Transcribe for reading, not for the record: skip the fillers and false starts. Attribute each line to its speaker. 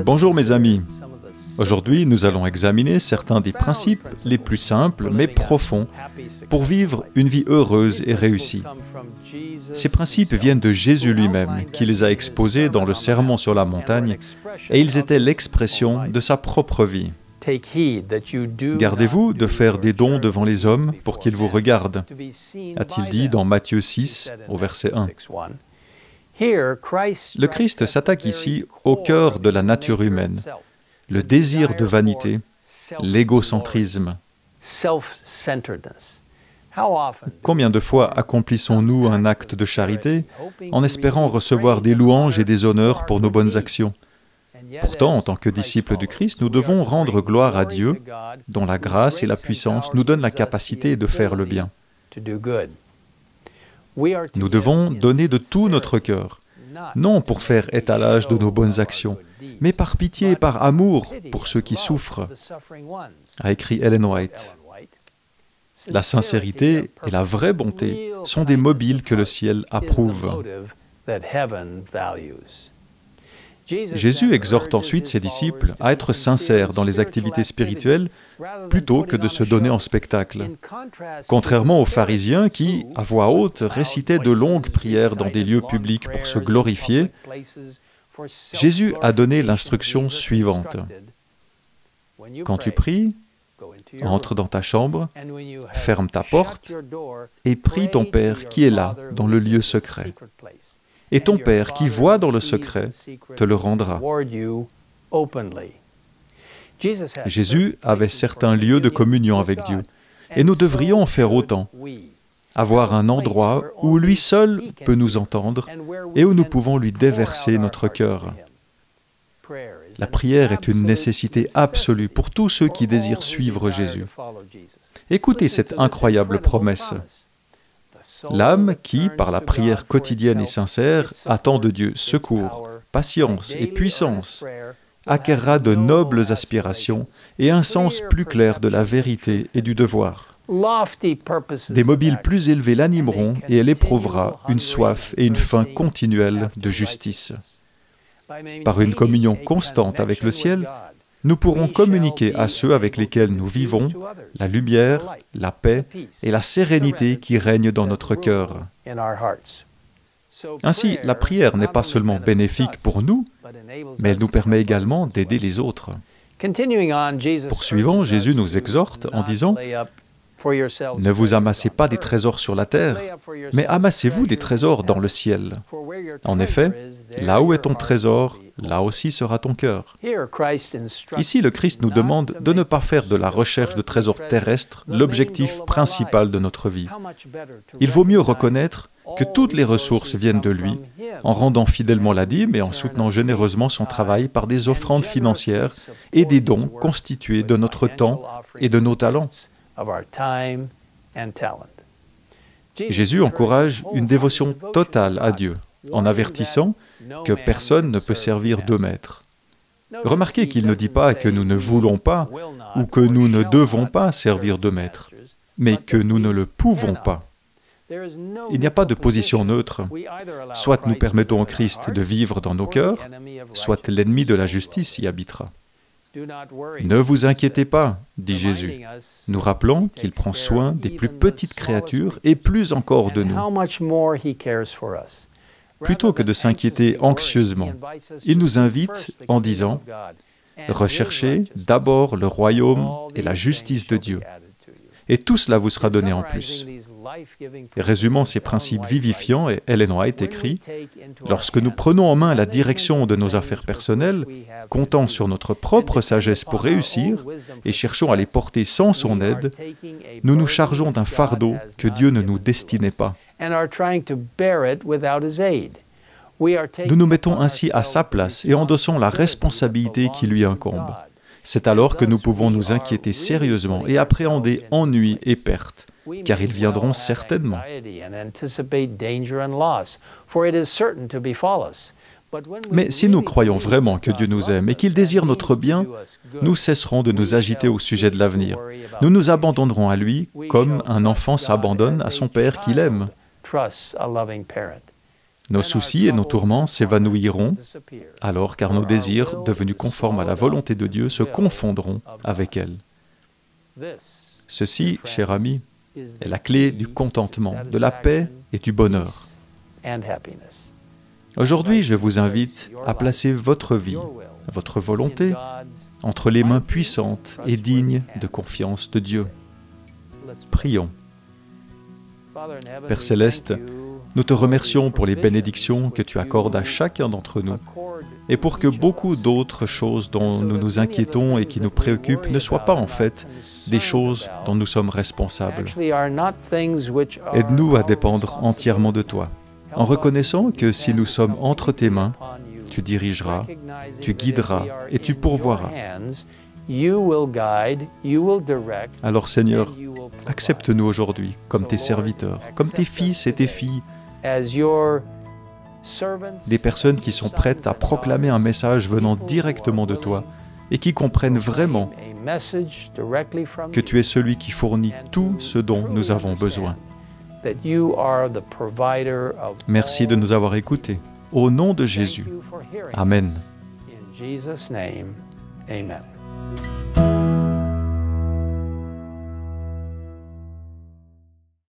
Speaker 1: Bonjour mes amis. Aujourd'hui, nous allons examiner certains des principes les plus simples mais profonds pour vivre une vie heureuse et réussie. Ces principes viennent de Jésus lui-même, qui les a exposés dans le Sermon sur la montagne, et ils étaient l'expression de sa propre vie. Gardez-vous de faire des dons devant les hommes pour qu'ils vous regardent, a-t-il dit dans Matthieu 6, au verset 1. Le Christ s'attaque ici au cœur de la nature humaine, le désir de vanité, l'égocentrisme. Combien de fois accomplissons-nous un acte de charité en espérant recevoir des louanges et des honneurs pour nos bonnes actions? Pourtant, en tant que disciples du Christ, nous devons rendre gloire à Dieu, dont la grâce et la puissance nous donnent la capacité de faire le bien. Nous devons donner de tout notre cœur, non pour faire étalage de nos bonnes actions, mais par pitié et par amour pour ceux qui souffrent, a écrit Ellen White. La sincérité et la vraie bonté sont des mobiles que le ciel approuve. Jésus exhorte ensuite ses disciples à être sincères dans les activités spirituelles plutôt que de se donner en spectacle. Contrairement aux pharisiens qui, à voix haute, récitaient de longues prières dans des lieux publics pour se glorifier, Jésus a donné l'instruction suivante. Quand tu pries, entre dans ta chambre, ferme ta porte et prie ton Père qui est là, dans le lieu secret. Et ton Père qui voit dans le secret te le rendra. Jésus avait certains lieux de communion avec Dieu, et nous devrions en faire autant, avoir un endroit où lui seul peut nous entendre et où nous pouvons lui déverser notre cœur. La prière est une nécessité absolue pour tous ceux qui désirent suivre Jésus. Écoutez cette incroyable promesse. L'âme qui, par la prière quotidienne et sincère, attend de Dieu secours, patience et puissance, acquerra de nobles aspirations et un sens plus clair de la vérité et du devoir. Des mobiles plus élevés l'animeront et elle éprouvera une soif et une faim continuelle de justice. Par une communion constante avec le ciel, nous pourrons communiquer à ceux avec lesquels nous vivons la lumière, la paix et la sérénité qui règnent dans notre cœur. Ainsi, la prière n'est pas seulement bénéfique pour nous, mais elle nous permet également d'aider les autres. Poursuivant, Jésus nous exhorte en disant « Ne vous amassez pas des trésors sur la terre, mais amassez-vous des trésors dans le ciel. En effet, là où est ton trésor, là aussi sera ton cœur. » Ici, le Christ nous demande de ne pas faire de la recherche de trésors terrestres l'objectif principal de notre vie. Il vaut mieux reconnaître que toutes les ressources viennent de lui, en rendant fidèlement la dîme et en soutenant généreusement son travail par des offrandes financières et des dons constitués de notre temps et de nos talents. Jésus encourage une dévotion totale à Dieu, en avertissant que personne ne peut servir deux maîtres. Remarquez qu'il ne dit pas que nous ne voulons pas ou que nous ne devons pas servir deux maîtres, mais que nous ne le pouvons pas. Il n'y a pas de position neutre. Soit nous permettons au Christ de vivre dans nos cœurs, soit l'ennemi de la justice y habitera. Ne vous inquiétez pas, dit Jésus, nous rappelant qu'il prend soin des plus petites créatures et plus encore de nous. Plutôt que de s'inquiéter anxieusement, il nous invite en disant « Recherchez d'abord le royaume et la justice de Dieu, et tout cela vous sera donné en plus. » Résumant ces principes vivifiants, Ellen White écrit « Lorsque nous prenons en main la direction de nos affaires personnelles, comptant sur notre propre sagesse pour réussir et cherchons à les porter sans son aide, nous nous chargeons d'un fardeau que Dieu ne nous destinait pas. Nous nous mettons ainsi à sa place et endossons la responsabilité qui lui incombe. C'est alors que nous pouvons nous inquiéter sérieusement et appréhender ennuis et pertes, car ils viendront certainement. Mais si nous croyons vraiment que Dieu nous aime et qu'il désire notre bien, nous cesserons de nous agiter au sujet de l'avenir. Nous nous abandonnerons à lui comme un enfant s'abandonne à son père qu'il aime. Nos soucis et nos tourments s'évanouiront alors car nos désirs, devenus conformes à la volonté de Dieu, se confondront avec elle. Ceci, cher ami, est la clé du contentement, de la paix et du bonheur. Aujourd'hui, je vous invite à placer votre vie, votre volonté, entre les mains puissantes et dignes de confiance de Dieu. Prions. Père Céleste, nous te remercions pour les bénédictions que tu accordes à chacun d'entre nous et pour que beaucoup d'autres choses dont nous nous inquiétons et qui nous préoccupent ne soient pas en fait des choses dont nous sommes responsables. Aide-nous à dépendre entièrement de toi, en reconnaissant que si nous sommes entre tes mains, tu dirigeras, tu guideras et tu pourvoiras. Alors Seigneur, accepte-nous aujourd'hui comme tes serviteurs, comme tes fils et tes filles, des personnes qui sont prêtes à proclamer un message venant directement de toi et qui comprennent vraiment que tu es celui qui fournit tout ce dont nous avons besoin. Merci de nous avoir écoutés. Au nom de Jésus. Amen.
Speaker 2: Amen.